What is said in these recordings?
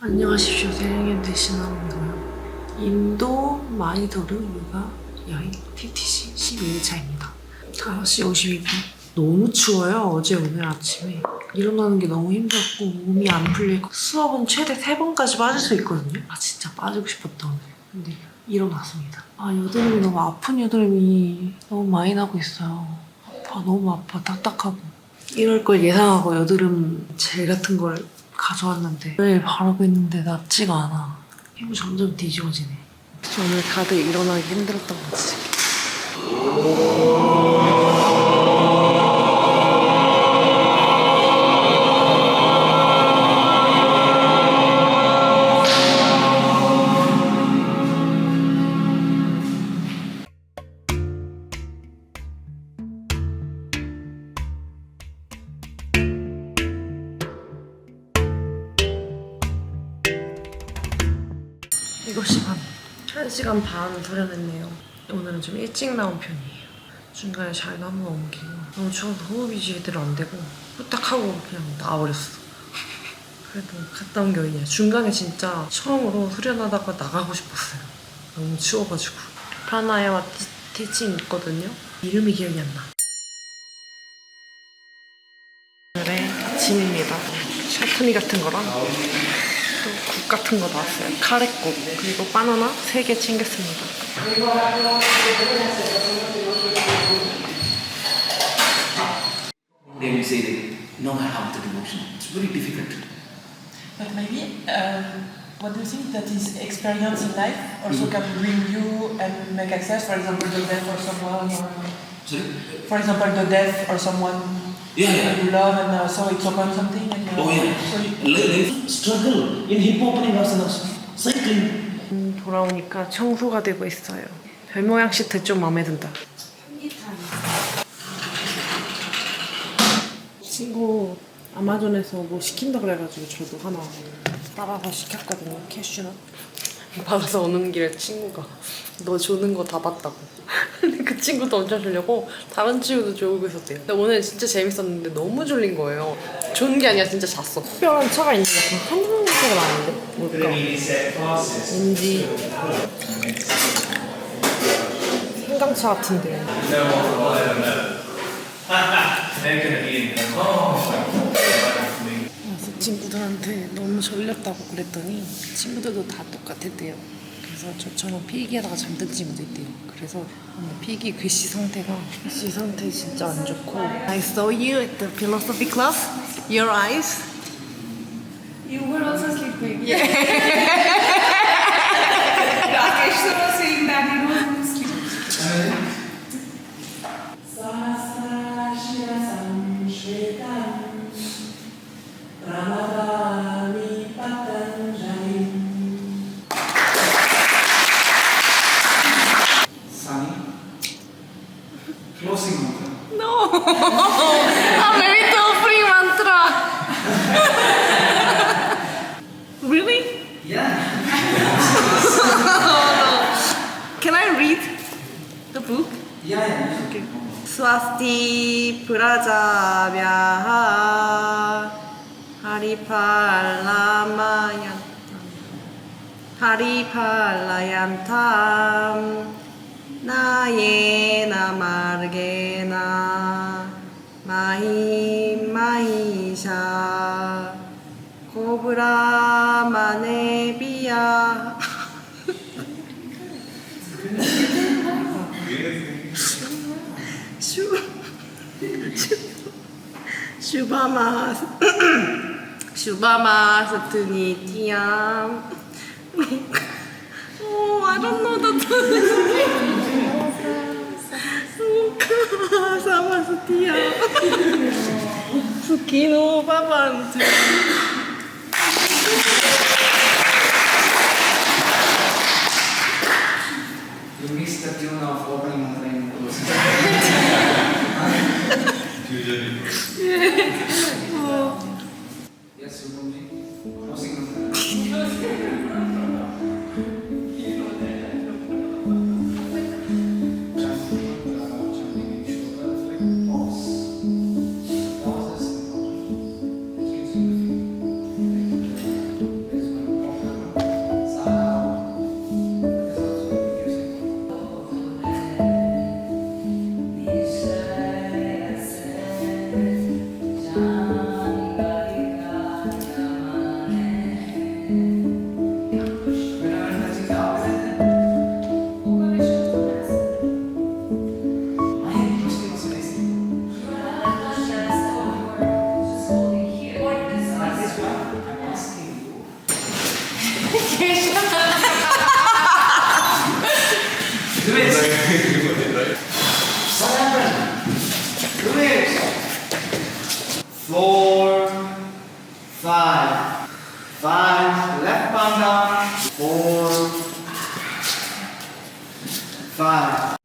안녕하십시오. 대행인 대신하고요. 인도 마이도르 요가 여행 TTC 12일차입니다. 5시 52분. 너무 추워요. 어제 오늘 아침에. 일어나는 게 너무 힘들었고 몸이 안 풀리고 수업은 최대 3번까지 빠질 수 있거든요. 진짜 빠지고 싶었다 오늘. 근데 일어났습니다. 여드름이 너무 아픈 여드름이 너무 많이 나고 있어요. 너무 아파. 딱딱하고. 이럴 걸 예상하고 여드름 젤 같은 걸 가져왔는데 매일 바르고 있는데 낫지가 않아. 피부 점점 뒤집어지네. 오늘 다들 일어나기 힘들었던 거지. (7시 반) 1시간 반 도련했네요. 오늘은 좀 일찍 나온 편이에요. 중간에 잘 너무 옮기고 너무 추워서 호흡이 제대로 안 되고 후딱 하고 그냥 나와버렸어. 그래도 갔다 온 게 어디냐. 중간에 진짜 처음으로 수련하다가 나가고 싶었어요. 너무 추워가지고. 프라나야마 티칭 있거든요. 이름이 기억이 안 나. 오늘의 아침입니다. 샤트니 같은 거랑 또 국 같은 거 나왔어요. 카레국 그리고 바나나 3개 챙겼습니다. They will say they know how to devotion. It's very difficult. But maybe, what do you think that is experience in life also can bring you and make access, for example, the death or someone, or Sorry? for example, the death or someone Yeah. you love, and so it's open something. And, Oh yeah. So you, Life struggle in hip opening asanas, cycling. 돌아오니까 청소가 되고 있어요. 별 모양 시트 좀 마음에 든다. 친구 아마존에서 뭐 시킨다 그래가지고 저도 하나 따라서 시켰거든요. 캐슈넛. 받아서 오는 길에 친구가 너 주는 거 다 봤다고. 근데 그 친구도 엄청 졸려고 다른 친구도 졸고 있었대요. 근데 오늘 진짜 재밌었는데 너무 졸린 거예요. 좋은 게 아니라 진짜 잤어. 특별한 차가 있는 것 같은 한국차가 나왔는데 뭘까? 왠지 승강차 같은데. 그래서 친구들한테 너무 졸렸다고 그랬더니 친구들도 다 똑같았대요. 그래서 저처럼 필기하다가 잠든 친구도 있대요. 그래서 필기 글씨 상태 진짜 안 좋고. I saw you at the philosophy class. Your eyes. You were also sleeping. Yeah. Rakesh was saying that he was sleeping. Sunny. Closing mantra. No. Maybe the opening mantra. Really? Yeah. Can I read the book? Yeah. Okay. Swasti Prajabhyaha Haripalayantam Nayena Margena Mahisha Cobra Manebia Shubhama Satunitiyam. Oh, I don't know the Samasatiyam. Sukino Bhavantu. You missed the tune of opening mantra in closing. Yes, Subhamji. Closing mantra. Pause. Pauses. What happened? Do it. 4, 5. 5. Left palm down. 4, 5.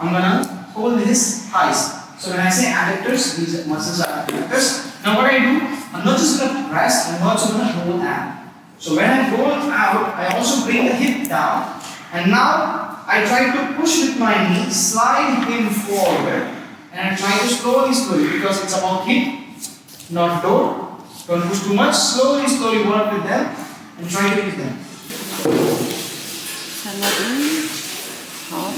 I'm gonna hold his thighs. So when I say adductors, these muscles are adductors. Now what I do, I'm not just gonna press, I'm also gonna roll out. So when I roll out, I also bring the hip down. And now I try to push with my knee, slide him forward. And I try to slowly, because it's about hip, not door. Don't push too much, slowly work with them and try to hit them. 샐러드, 밥,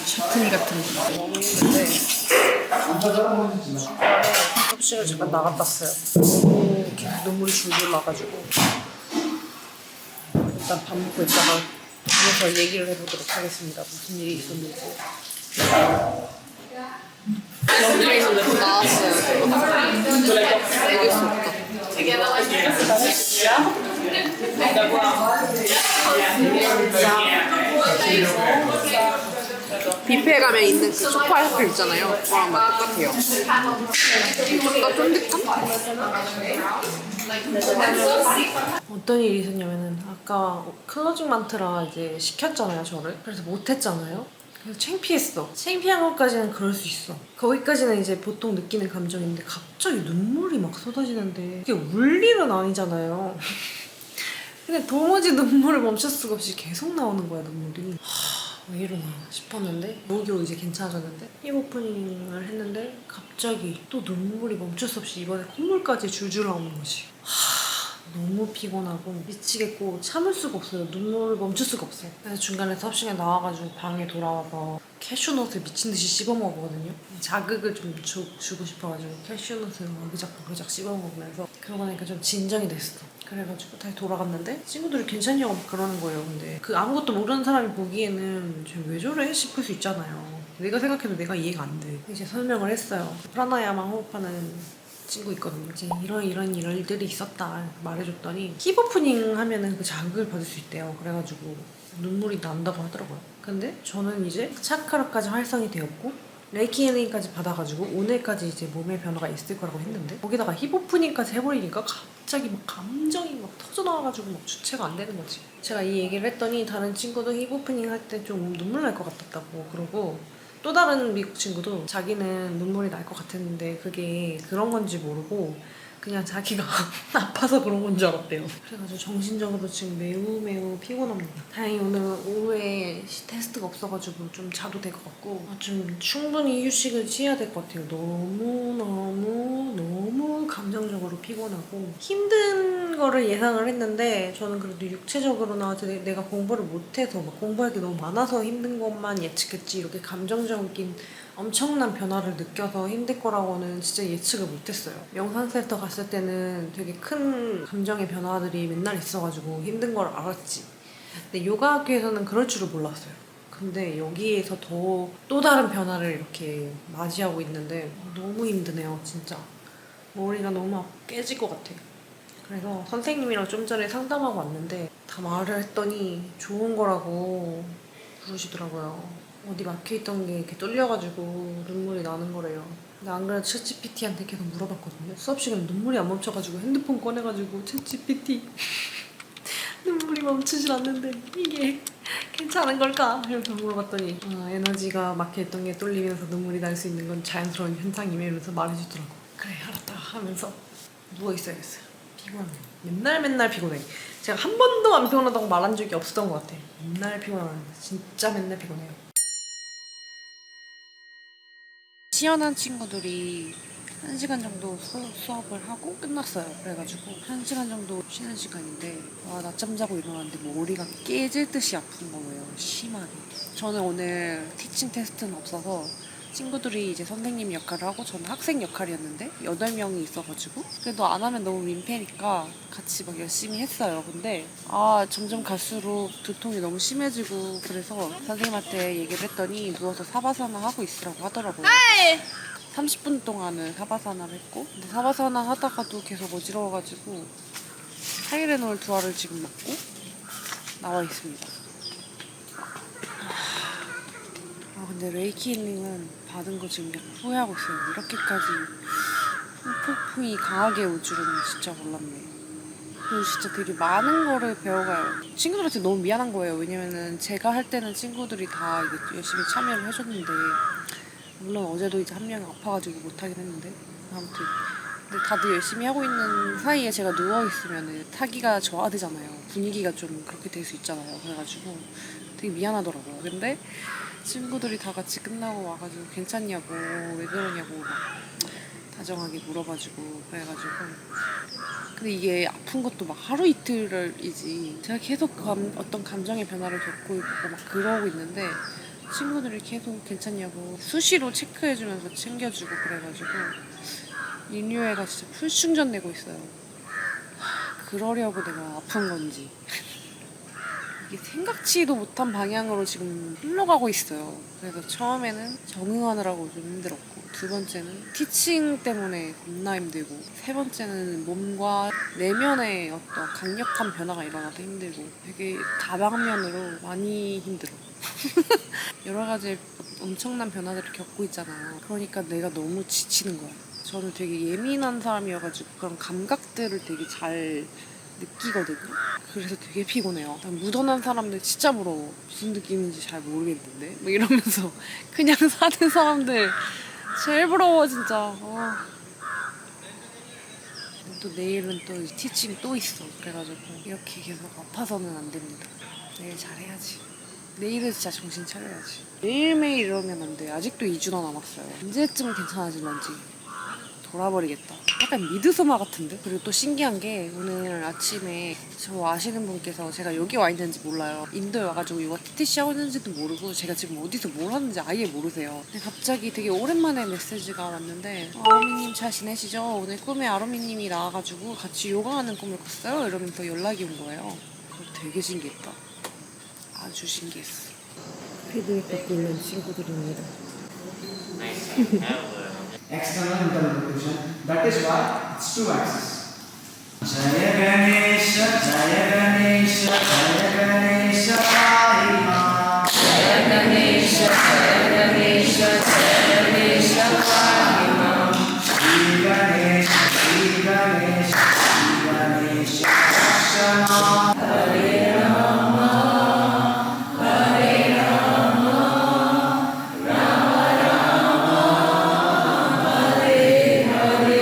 chutney 같은 거 먹는데 섭씨를 잠깐 나갔다 왔어요. 너무 이렇게 눈물이 줄줄 나가지고 일단 밥 먹고 있다가 집에서 얘기를 해보도록 하겠습니다. 무슨 일이 있었는지. 런웨이에서 나왔어요. 얘기할 수 없다. 뷔페에 가면 있는 그 소파 옆에 있잖아요. 그거랑 맛 똑같아요. 뭔가 쫀득한? 어떤 일이 있었냐면은 아까 클로징 만트라 이제 시켰잖아요, 저를. 그래서 못했잖아요. 그래서 창피했어. 창피한 것까지는 그럴 수 있어. 거기까지는 이제 보통 느끼는 감정인데 갑자기 눈물이 막 쏟아지는데 이게 울 일은 아니잖아요. 근데 도무지 눈물을 멈출 수가 없이 계속 나오는 거야, 눈물이. 왜 이러나 싶었는데 5kg 이제 괜찮아졌는데 힙 오프닝을 했는데 갑자기 또 눈물이 멈출 수 없이 이번에 콧물까지 줄줄 나오는 거지. 너무 피곤하고 미치겠고 참을 수가 없어요. 눈물을 멈출 수가 없어요. 그래서 중간에 섭씨가 나와가지고 방에 돌아와서 캐슈넛을 미친듯이 씹어먹거든요. 자극을 좀 주고 싶어가지고 캐슈넛을 어그작 씹어먹으면서 그러고 나니까 좀 진정이 됐어. 그래가지고 다시 돌아갔는데 친구들이 괜찮냐고 그러는 거예요. 근데 그 아무것도 모르는 사람이 보기에는 쟤 왜 저래? 싶을 수 있잖아요. 내가 생각해도 내가 이해가 안 돼. 이제 설명을 했어요. 프라나야마 호흡하는 친구 있거든요. 이제 이런 일들이 있었다 말해줬더니 힙 오프닝 하면은 그 자극을 받을 수 있대요. 그래가지고 눈물이 난다고 하더라고요. 근데 저는 이제 차크라까지 활성이 되었고 레이키 힐링까지 받아가지고 오늘까지 이제 몸에 변화가 있을 거라고 했는데 거기다가 힙 오프닝까지 해버리니까 갑자기 막 감정이 막 터져나와가지고 막 주체가 안 되는 거지. 제가 이 얘기를 했더니 다른 친구도 힙 오프닝 할 때 좀 눈물 날 것 같았다고 그러고 또 다른 미국 친구도 자기는 눈물이 날 것 같았는데 그게 그런 건지 모르고 그냥 자기가 아파서 그런 건 줄 알았대요. 그래가지고 정신적으로 지금 매우 피곤합니다. 다행히 오늘 오후에 테스트가 없어가지고 좀 자도 될 것 같고 좀 충분히 휴식을 취해야 될 것 같아요. 너무 감정적으로 피곤하고 힘든 거를 예상을 했는데 저는 그래도 육체적으로나 내가 공부를 못해서 막 공부할 게 너무 많아서 힘든 것만 예측했지 이렇게 감정적인 엄청난 변화를 느껴서 힘들 거라고는 진짜 예측을 못했어요. 명상센터 갔을 때는 되게 큰 감정의 변화들이 맨날 있어가지고 힘든 걸 알았지. 근데 요가학교에서는 그럴 줄을 몰랐어요. 근데 여기에서 또 다른 변화를 이렇게 맞이하고 있는데 너무 힘드네요, 진짜. 머리가 너무 깨질 것 같아. 그래서 선생님이랑 좀 전에 상담하고 왔는데 다 말을 했더니 좋은 거라고 그러시더라고요. 어디 막혀있던 게 이렇게 뚫려가지고 눈물이 나는 거래요. 근데 안 그래도 챗GPT한테 계속 물어봤거든요. 수업 시간에 눈물이 안 멈춰가지고 핸드폰 꺼내가지고 챗GPT 눈물이 멈추질 않는데 이게 괜찮은 걸까? 이렇게 물어봤더니 에너지가 막혀있던 게 뚫리면서 눈물이 날 수 있는 건 자연스러운 현상이며 이러면서 말해주더라고. 그래 알았다 하면서 누워있어야겠어요. 피곤하네. 맨날 피곤해. 제가 한 번도 안 피곤하다고 말한 적이 없었던 것 같아. 맨날 피곤하는데 진짜 맨날 피곤해요. 시연한 친구들이 1시간 정도 수업을 하고 끝났어요. 그래가지고 1시간 정도 쉬는 시간인데 와, 낮잠 자고 일어났는데 머리가 깨질 듯이 아픈 거예요. 심하게. 저는 오늘 티칭 테스트는 없어서 친구들이 이제 선생님 역할을 하고 저는 학생 역할이었는데 8명이 있어가지고 그래도 안 하면 너무 민폐니까 같이 막 열심히 했어요. 근데 점점 갈수록 두통이 너무 심해지고 그래서 선생님한테 얘기를 했더니 누워서 사바사나 하고 있으라고 하더라고요. 30분 동안은 사바사나를 했고 근데 사바사나 하다가도 계속 어지러워가지고 타이레놀 2알을 지금 먹고 나와 있습니다. 근데 레이키 힐링은 받은 거 지금 약간 후회하고 있어요. 이렇게까지 폭풍이 강하게 올 줄은 진짜 몰랐네. 그리고 진짜 되게 많은 거를 배워가요. 친구들한테 너무 미안한 거예요. 왜냐면은 제가 할 때는 친구들이 다 이제 열심히 참여를 해줬는데 물론 어제도 이제 한 명이 아파가지고 못하긴 했는데 아무튼 근데 다들 열심히 하고 있는 사이에 제가 누워있으면 타기가 저하되잖아요. 분위기가 좀 그렇게 될 수 있잖아요. 그래가지고 되게 미안하더라고요. 근데 친구들이 다 같이 끝나고 와가지고 괜찮냐고 왜 그러냐고 막 다정하게 물어봐주고 그래가지고 근데 이게 아픈 것도 막 하루 이틀이지 제가 계속 어떤 감정의 변화를 겪고 있고 막 그러고 있는데 친구들이 계속 괜찮냐고 수시로 체크해주면서 챙겨주고 그래가지고 인류애가 진짜 풀충전 되고 있어요. 그러려고 내가 아픈 건지 이게 생각지도 못한 방향으로 지금 흘러가고 있어요. 그래서 처음에는 적응하느라고 좀 힘들었고 두 번째는 티칭 때문에 겁나 힘들고 세 번째는 몸과 내면의 어떤 강력한 변화가 일어나서 힘들고 되게 다방면으로 많이 힘들어. 여러 가지 엄청난 변화들을 겪고 있잖아요. 그러니까 내가 너무 지치는 거야. 저는 되게 예민한 사람이어가지고 그런 감각들을 되게 잘 느끼거든요. 그래서 되게 피곤해요. 무던한 사람들 진짜 부러워. 무슨 느낌인지 잘 모르겠는데 뭐 이러면서 그냥 사는 사람들 제일 부러워 진짜. 또 내일은 또 티칭 또 있어. 그래가지고 이렇게 계속 아파서는 안 됩니다. 내일 잘해야지. 내일은 진짜 정신 차려야지. 매일매일 이러면 안 돼. 아직도 2주나 남았어요. 언제쯤 괜찮아질런지 돌아버리겠다. 약간 미드소마 같은데? 그리고 또 신기한 게 오늘 아침에 저 아시는 분께서 제가 여기 와 있는지 몰라요. 인도에 와가지고 요가 TTC 하고 있는지도 모르고 제가 지금 어디서 뭘 하는지 아예 모르세요. 근데 갑자기 되게 오랜만에 메시지가 왔는데 아로미님 잘 지내시죠? 오늘 꿈에 아로미님이 나와가지고 같이 요가하는 꿈을 꿨어요. 이러면서 연락이 온 거예요. 그거 되게 신기했다. 아주 신기했어. 피드백 받고 있는 친구들입니다. External internal rotation. That is why it's two axis. Jaya Ganesha, Jaya Ganesha, Jaya Ganesha, Hariha. Jaya Ganesha, Jaya Ganesha, Jaya Ganesha, Hariha. Shri Ganesha, Shri Ganesha, Shri Ganesha, Shama. Hare Rama, Hare Rama, Rama Rama, Hare Hare.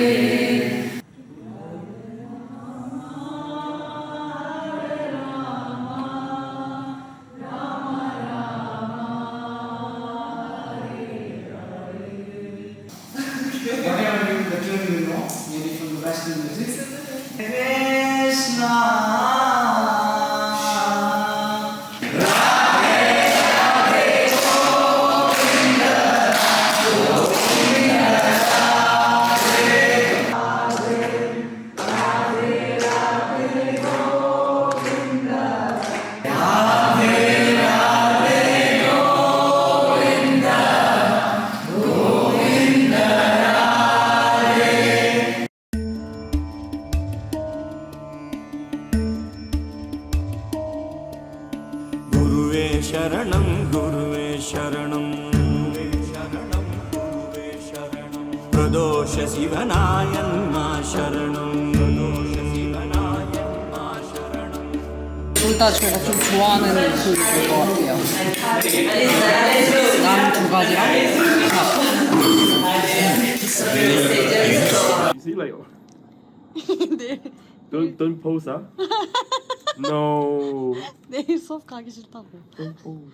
Whatever the tune you know, maybe from the Western music. Krishna. गुरुवे शरणं गुरुवे शरणं गुरुवे शरणं प्रदोष शिवनायन्मा शरणं प्रदोष शिवनायन्मा शरणं 둘 다 제가 좀 좋아하는 글일 것 같아요. 남 두 가지랑 You see, like, don't pose, huh? No, 내일 수업 가기 싫다고. don't pose.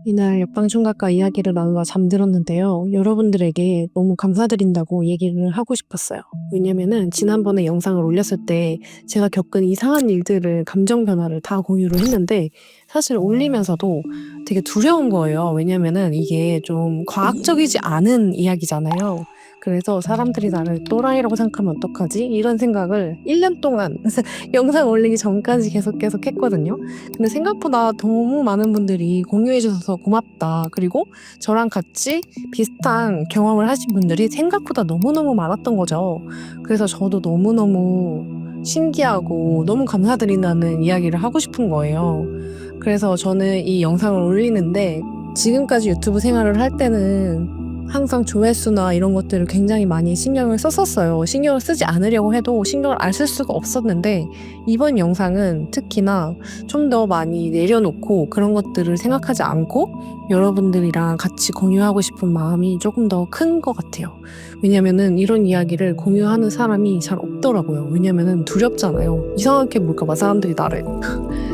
이날 옆방 총각과 이야기를 나누다 잠들었는데요. 여러분들에게 너무 감사드린다고 얘기를 하고 싶었어요. 왜냐면은 지난번에 영상을 올렸을 때 제가 겪은 이상한 일들을 감정 변화를 다 공유를 했는데 사실 올리면서도 되게 두려운 거예요. 왜냐면은 이게 좀 과학적이지 않은 이야기잖아요. 그래서 사람들이 나를 또라이라고 생각하면 어떡하지? 이런 생각을 1년 동안 영상 올리기 전까지 계속 했거든요. 근데 생각보다 너무 많은 분들이 공유해 주셔서 고맙다. 그리고 저랑 같이 비슷한 경험을 하신 분들이 생각보다 너무너무 많았던 거죠. 그래서 저도 너무너무 신기하고 너무 감사드린다는 이야기를 하고 싶은 거예요. 그래서 저는 이 영상을 올리는데 지금까지 유튜브 생활을 할 때는 항상 조회수나 이런 것들을 굉장히 많이 신경을 썼었어요. 신경을 쓰지 않으려고 해도 신경을 안 쓸 수가 없었는데 이번 영상은 특히나 좀 더 많이 내려놓고 그런 것들을 생각하지 않고 여러분들이랑 같이 공유하고 싶은 마음이 조금 더 큰 것 같아요. 왜냐면은 이런 이야기를 공유하는 사람이 잘 없더라고요. 왜냐면은 두렵잖아요. 이상하게 볼까봐 사람들이 나를.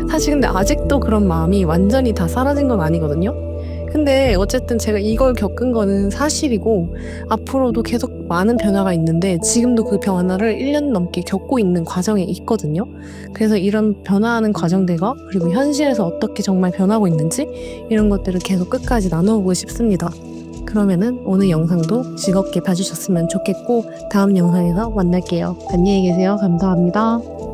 사실 근데 아직도 그런 마음이 완전히 다 사라진 건 아니거든요. 근데 어쨌든 제가 이걸 겪은 거는 사실이고 앞으로도 계속 많은 변화가 있는데 지금도 그 변화를 1년 넘게 겪고 있는 과정에 있거든요. 그래서 이런 변화하는 과정들과 그리고 현실에서 어떻게 정말 변하고 있는지 이런 것들을 계속 끝까지 나눠보고 싶습니다. 그러면은 오늘 영상도 즐겁게 봐주셨으면 좋겠고 다음 영상에서 만날게요. 안녕히 계세요. 감사합니다.